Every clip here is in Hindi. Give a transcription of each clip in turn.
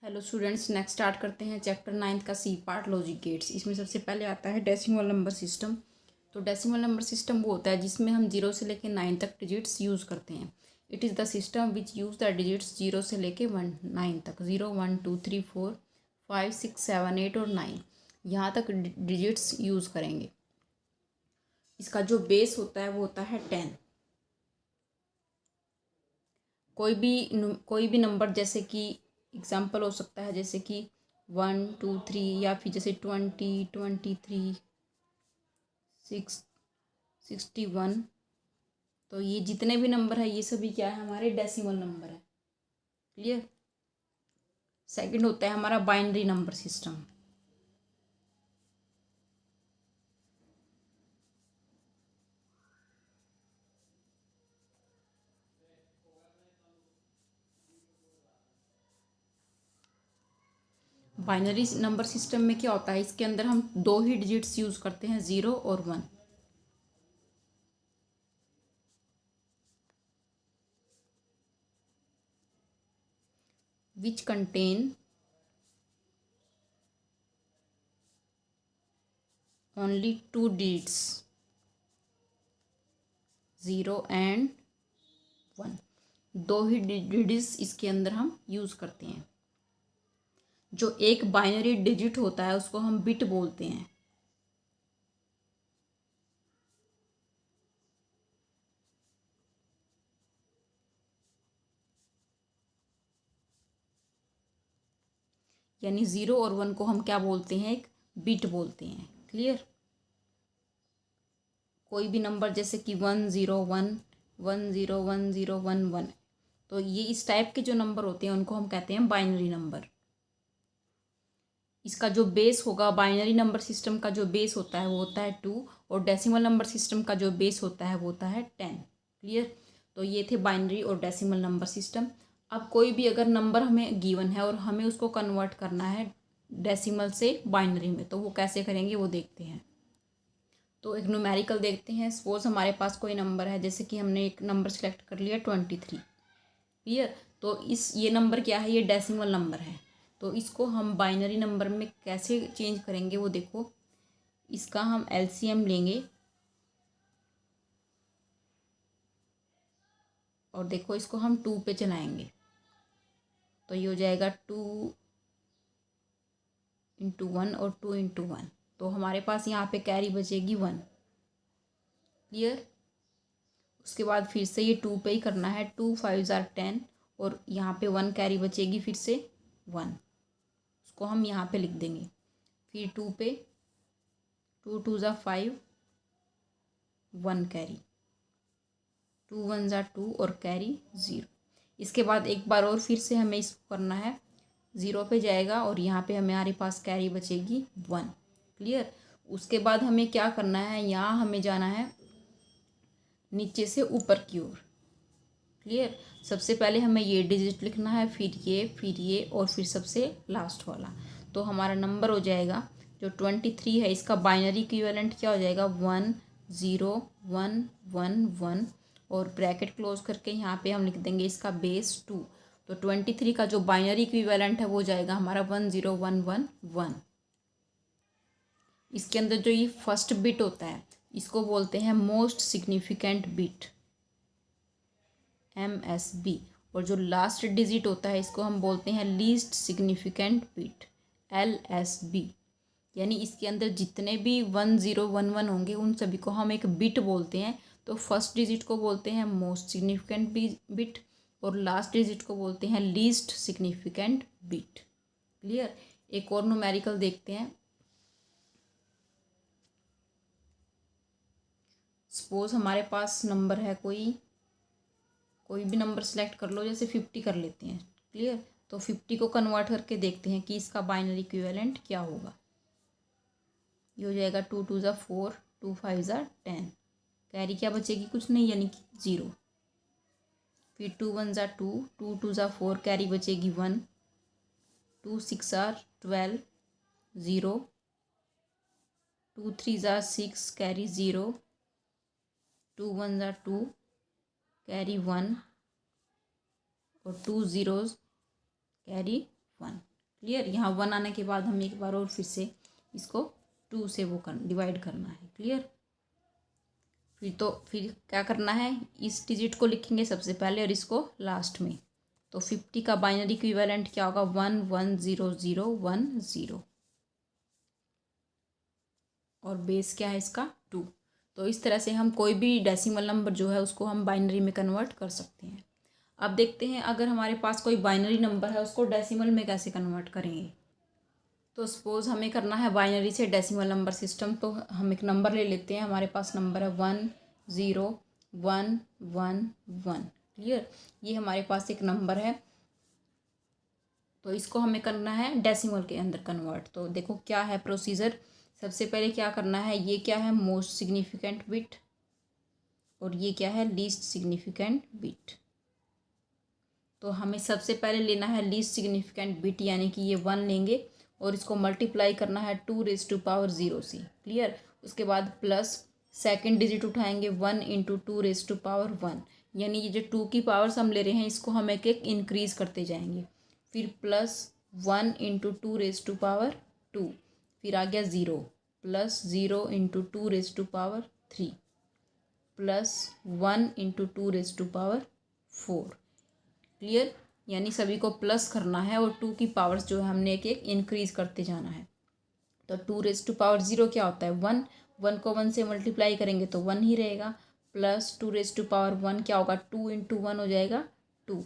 हेलो स्टूडेंट्स, नेक्स्ट स्टार्ट करते हैं चैप्टर 9 का सी पार्ट लॉजिक गेट्स। इसमें सबसे पहले आता है डेसिमल नंबर सिस्टम। तो डेसिमल नंबर सिस्टम वो होता है जिसमें हम 0 से लेकर 9 तक डिजिट्स यूज़ करते हैं। It is the system which use the digits 0 से लेके 9 तक, 0 1 2 3 4 5 6 7 8 और 9 यहाँ तक डिजिट्स यूज़ करेंगे। इसका जो बेस होता है वो होता है 10। कोई भी नंबर, जैसे कि एग्जाम्पल हो सकता है जैसे कि 1 2 3, या फिर जैसे 20 23 6 61। तो ये जितने भी नंबर है ये सभी क्या है, हमारे डेसिमल नंबर है। क्लियर। सेकंड होता है हमारा binary number system. Binary number system में क्या होता है, इसके अंदर हम दो ही डिजिट्स यूज करते हैं, 0 और 1। Which contain only two digits, 0 and 1। दो ही डिजिट्स इसके अंदर हम यूज करते हैं। जो एक बाइनरी डिजिट होता है उसको हम बिट बोलते हैं। यानी 0 और 1 को हम क्या बोलते हैं, एक बिट बोलते हैं। क्लियर। कोई भी नंबर जैसे कि 101 101011, तो ये इस टाइप के जो नंबर होते हैं उनको हम कहते हैं बाइनरी नंबर। इसका जो बेस होगा, बाइनरी नंबर सिस्टम का जो बेस होता है वो होता है 2, और डेसिमल नंबर सिस्टम का जो बेस होता है वो होता है 10। क्लियर। तो ये थे बाइनरी और डेसिमल नंबर सिस्टम। अब कोई भी अगर नंबर हमें गिवन है और हमें उसको कन्वर्ट करना है डेसिमल से बाइनरी में, तो वो कैसे करेंगे वो देखते हैं। तो एक न्यूमेरिकल देखते हैं। सपोज हमारे पास कोई नंबर है, जैसे कि हमने एक नंबर सेलेक्ट कर लिया 23। क्लियर। तो ये नंबर क्या है, ये डेसिमल नंबर है। तो इसको हम बाइनरी नंबर में कैसे चेंज करेंगे वो देखो। इसका हम एलसीएम लेंगे और देखो इसको हम 2 पे चलाएंगे, तो ये हो जाएगा 2 इंटू 1 और 2 इंटू 1। तो हमारे पास यहाँ पे कैरी बचेगी 1। क्लियर। उसके बाद फिर से ये 2 पे ही करना है, 2 5 ज़ार 10, और यहाँ पे 1 कैरी बचेगी, फिर से 1, उसको हम यहाँ पे लिख देंगे। फिर 2 पे 2 2 ज़ार 5, 1 कैरी, 2 1 ज़ार 2 और कैरी 0। इसके बाद एक बार और फिर से हमें इसको करना है, 0 पे जाएगा और यहाँ पे हमारे पास कैरी बचेगी 1। क्लियर। उसके बाद हमें क्या करना है, यहाँ हमें जाना है नीचे से ऊपर की ओर। क्लियर। सबसे पहले हमें ये डिजिट लिखना है, फिर ये और फिर सबसे लास्ट वाला। तो हमारा नंबर हो जाएगा जो 23 है, इसका बाइनरी इक्विवेलेंट क्या हो जाएगा, 1 0 1 1 1, और ब्रैकेट क्लोज करके यहाँ पे हम लिख देंगे इसका बेस 2। तो 23 का जो बाइनरी इक्विवेलेंट है वो हो जाएगा हमारा 10111। इसके अंदर जो ये फर्स्ट बिट होता है इसको बोलते हैं मोस्ट सिग्निफिकेंट बिट, MSB। और जो लास्ट डिजिट होता है इसको हम बोलते हैं लीस्ट सिग्निफिकेंट बिट, LSB। यानी इसके अंदर जितने भी 1011 होंगे उन सभी को हम एक बिट बोलते हैं। तो फर्स्ट डिजिट को बोलते हैं मोस्ट सिग्निफिकेंट बिट, और लास्ट डिजिट को बोलते हैं लीस्ट सिग्निफिकेंट बिट। क्लियर। एक और न्यूमेरिकल देखते हैं। सपोज हमारे पास नंबर है, कोई भी नंबर सेलेक्ट कर लो, जैसे 50 कर लेते हैं। क्लियर। तो 50 को कन्वर्ट करके देखते हैं कि इसका बाइनरी इक्विवेलेंट क्या होगा। ये हो जाएगा 2 2 ज़ा 4, 2 5 ज़ा 10, कैरी क्या बचेगी, कुछ नहीं, यानी कि 0। फिर 2 1 ज़ा 2, 2 2 ज़ा 4, कैरी बचेगी 1, 2 6 ज़ा 12, 0, 2 3 ज़ा 6, कैरी 0, 2 1 ज़ा 2, कैरी 1, और 2 zeros कैरी 1। क्लियर। यहाँ 1 आने के बाद हम एक बार और फिर से इसको 2 से डिवाइड करना है। क्लियर। फिर क्या करना है, इस डिजिट को लिखेंगे सबसे पहले और इसको लास्ट में। तो 50 का बाइनरी इक्विवेलेंट क्या होगा, 1 1 0 0 1 0 और बेस क्या है इसका 2। तो इस तरह से हम कोई भी डेसिमल नंबर जो है उसको हम बाइनरी में कन्वर्ट कर सकते हैं। अब देखते हैं अगर हमारे पास कोई बाइनरी नंबर है उसको डेसिमल में कैसे कन्वर्ट करेंगे। तो सपोज़ हमें करना है बाइनरी से डेसिमल नंबर सिस्टम। तो हम एक नंबर ले लेते हैं, हमारे पास नंबर है 1 0 1 1 1। क्लियर। ये हमारे पास एक नंबर है, तो इसको हमें करना है डेसिमल के अंदर कन्वर्ट। तो देखो क्या है प्रोसीजर। सबसे पहले क्या करना है, ये क्या है मोस्ट सिग्निफिकेंट बिट और ये क्या है लीस्ट सिग्निफिकेंट बिट। तो हमें सबसे पहले लेना है लीस्ट सिग्निफिकेंट बिट, यानी कि ये 1 लेंगे और इसको मल्टीप्लाई करना है 2⁻0 से। क्लियर। उसके बाद प्लस सेकंड डिजिट उठाएंगे 1 × 2⁻1, यानी ये जो 2 की पावर्स हम ले रहे हैं इसको हम एक एक इंक्रीज करते जाएंगे। फिर प्लस 1 × 2⁻2, फिर आ गया 0, प्लस 0 × 2⁻3, प्लस 1 × 2⁻4। क्लियर। यानी सभी को प्लस करना है और 2 की पावर्स जो है हमने एक एक इंक्रीज करते जाना है। तो 2⁻0 क्या होता है 1, 1 को 1 से मल्टीप्लाई करेंगे तो 1 ही रहेगा। प्लस 2⁻1 क्या होगा 2 × 1 हो जाएगा 2,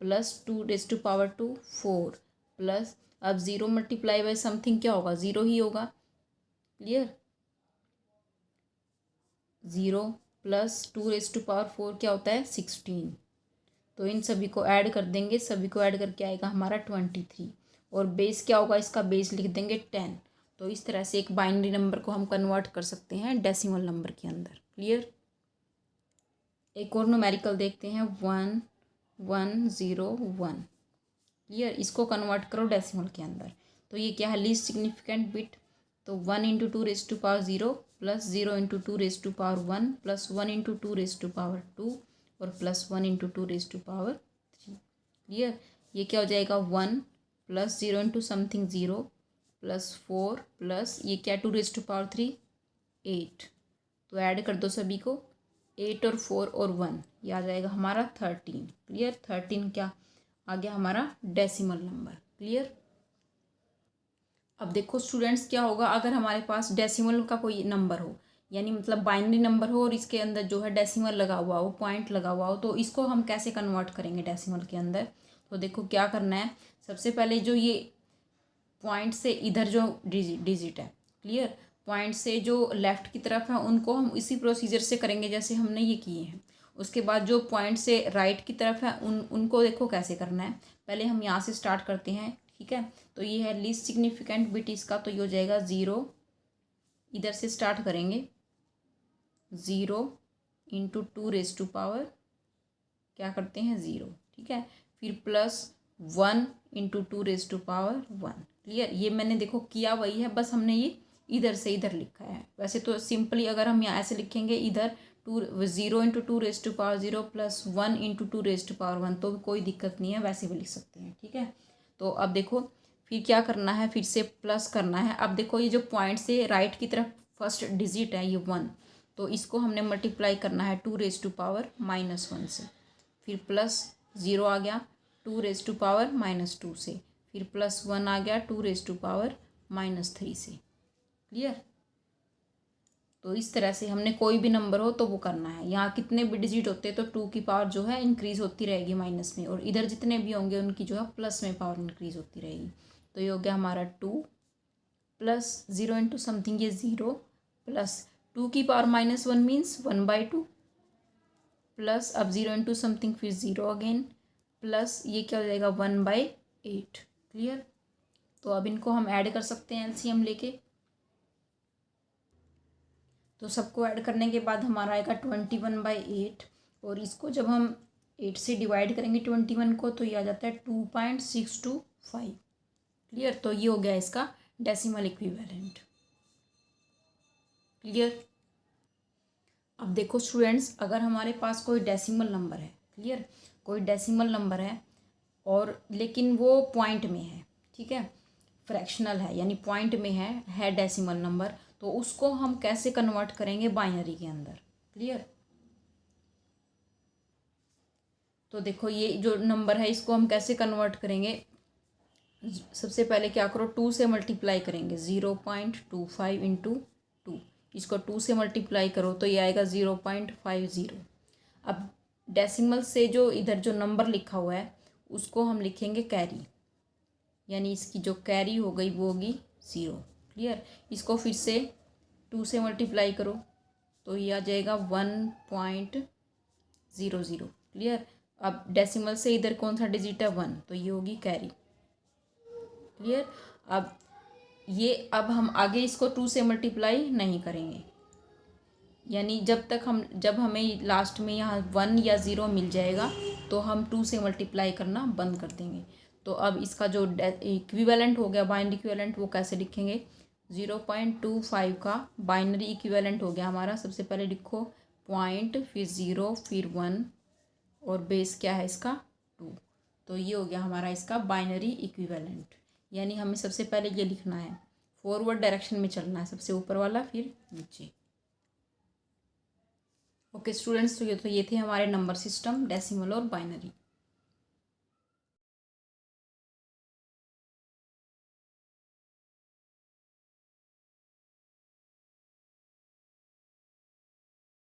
प्लस 2⁻2 4, प्लस अब 0 मल्टीप्लाई बाय समथिंग क्या होगा 0 ही होगा। क्लियर। 0 प्लस 2⁻4 क्या होता है 16। तो इन सभी को ऐड कर देंगे, सभी को ऐड करके आएगा हमारा 23 और बेस क्या होगा इसका, बेस लिख देंगे 10। तो इस तरह से एक बाइनरी नंबर को हम कन्वर्ट कर सकते हैं डेसिमल नंबर के अंदर। क्लियर। एक और न्यूमेरिकल देखते हैं 1 1 0 1। क्लियर। इसको कन्वर्ट करो डेसिमल के अंदर। तो ये क्या है लीस्ट सिग्निफिकेंट बिट। तो 1 × 2⁻0 प्लस 0 × 2⁻1 प्लस 1 × 2⁻2 और प्लस 1 × 2⁻3। क्लियर। ये क्या हो जाएगा 1 प्लस 0 × समथिंग 0 प्लस 4 प्लस ये क्या 2⁻3 8। तो ऐड कर दो सभी को, 8 और 4 और 1 ये आ जाएगा हमारा 13। क्लियर। 13 क्या आ गया हमारा डेसिमल नंबर। क्लियर। अब देखो स्टूडेंट्स क्या होगा अगर हमारे पास डेसिमल का कोई नंबर हो, यानी मतलब बाइनरी नंबर हो और इसके अंदर जो है डेसिमल लगा हुआ हो, पॉइंट लगा हुआ हो, तो इसको हम कैसे कन्वर्ट करेंगे डेसिमल के अंदर। तो देखो क्या करना है, सबसे पहले जो ये पॉइंट से इधर जो डिजिट है, क्लियर, पॉइंट से जो लेफ़्ट की तरफ है उनको हम इसी प्रोसीजर से करेंगे जैसे हमने ये किए हैं। उसके बाद जो पॉइंट से राइट की तरफ है उनको देखो कैसे करना है। पहले हम यहाँ से स्टार्ट करते हैं। ठीक है। तो ये है लीस्ट सिग्निफिकेंट बिट इसका, तो ये हो जाएगा 0। इधर से स्टार्ट करेंगे 0 × 2⁻, क्या करते हैं 0। ठीक है। फिर प्लस 1 × 2⁻1। क्लियर। ये मैंने देखो किया वही है, बस हमने ये इधर से इधर लिखा है। वैसे तो सिंपली अगर हम यहाँ ऐसे लिखेंगे इधर 0 × 2⁻0 प्लस 1 × 2⁻1 तो कोई दिक्कत नहीं है, वैसे भी लिख सकते हैं। ठीक है। तो अब देखो फिर क्या करना है, फिर से प्लस करना है। अब देखो ये जो पॉइंट से राइट की तरफ फर्स्ट डिजिट है ये 1, तो इसको हमने मल्टीप्लाई करना है 2⁻1 से। फिर प्लस 0 आ गया 2⁻−2 से, फिर प्लस 1 आ गया 2⁻−3 से। क्लियर। तो इस तरह से हमने कोई भी नंबर हो तो वो करना है। यहाँ कितने भी डिजिट होते हैं तो 2 की पावर जो है इंक्रीज़ होती रहेगी माइनस में, और इधर जितने भी होंगे उनकी जो है प्लस में पावर इंक्रीज़ होती रहेगी। तो ये हो गया हमारा 2 प्लस 0 × समथिंग ये 0 प्लस 2 की पावर -1 मीन्स 1/2 प्लस अब 0 × समथिंग फिर 0 अगेन प्लस ये क्या हो जाएगा 1/8। क्लियर। तो अब इनको हम ऐड कर सकते हैं एलसीएम लेके। तो सबको ऐड करने के बाद हमारा आएगा 21/8, और इसको जब हम 8 से डिवाइड करेंगे 21 को तो ये आ जाता है 2.625। क्लियर। तो ये हो गया इसका डेसिमल इक्विवेलेंट। क्लियर। अब देखो स्टूडेंट्स अगर हमारे पास कोई डेसिमल नंबर है, क्लियर, कोई डेसिमल नंबर है और लेकिन वो पॉइंट में है, ठीक है, फ्रैक्शनल है यानी पॉइंट में है डेसिमल नंबर, तो उसको हम कैसे कन्वर्ट करेंगे बाइनरी के अंदर। क्लियर। तो देखो ये जो नंबर है इसको हम कैसे कन्वर्ट करेंगे। सबसे पहले क्या करो, 2 से मल्टीप्लाई करेंगे, 0.25 इंटू 2, इसको 2 से मल्टीप्लाई करो तो ये आएगा 0.50। अब डेसिमल से जो इधर जो नंबर लिखा हुआ है उसको हम लिखेंगे कैरी, यानी इसकी जो कैरी हो गई वो होगी 0। क्लियर। इसको फिर से 2 से मल्टीप्लाई करो तो ये आ जाएगा 1.00। क्लियर। अब डेसिमल से इधर कौन सा डिजिट है 1, तो ये होगी कैरी। क्लियर। अब हम आगे इसको 2 से मल्टीप्लाई नहीं करेंगे, यानी जब हमें लास्ट में यहाँ 1 या 0 मिल जाएगा तो हम 2 से मल्टीप्लाई करना बंद कर देंगे। तो अब इसका जो इक्विवेलेंट हो गया बाइनरी इक्विवेलेंट वो कैसे लिखेंगे, 0.25 का बाइनरी इक्विवेलेंट हो गया हमारा। सबसे पहले लिखो पॉइंट, फिर 0, फिर 1 और बेस क्या है इसका 2, तो ये हो गया हमारा इसका बाइनरी इक्विवेलेंट। यानी हमें सबसे पहले ये लिखना है, फॉरवर्ड डायरेक्शन में चलना है, सबसे ऊपर वाला फिर नीचे। ओके स्टूडेंट्स, तो ये थे हमारे नंबर सिस्टम, डेसिमल और बाइनरी।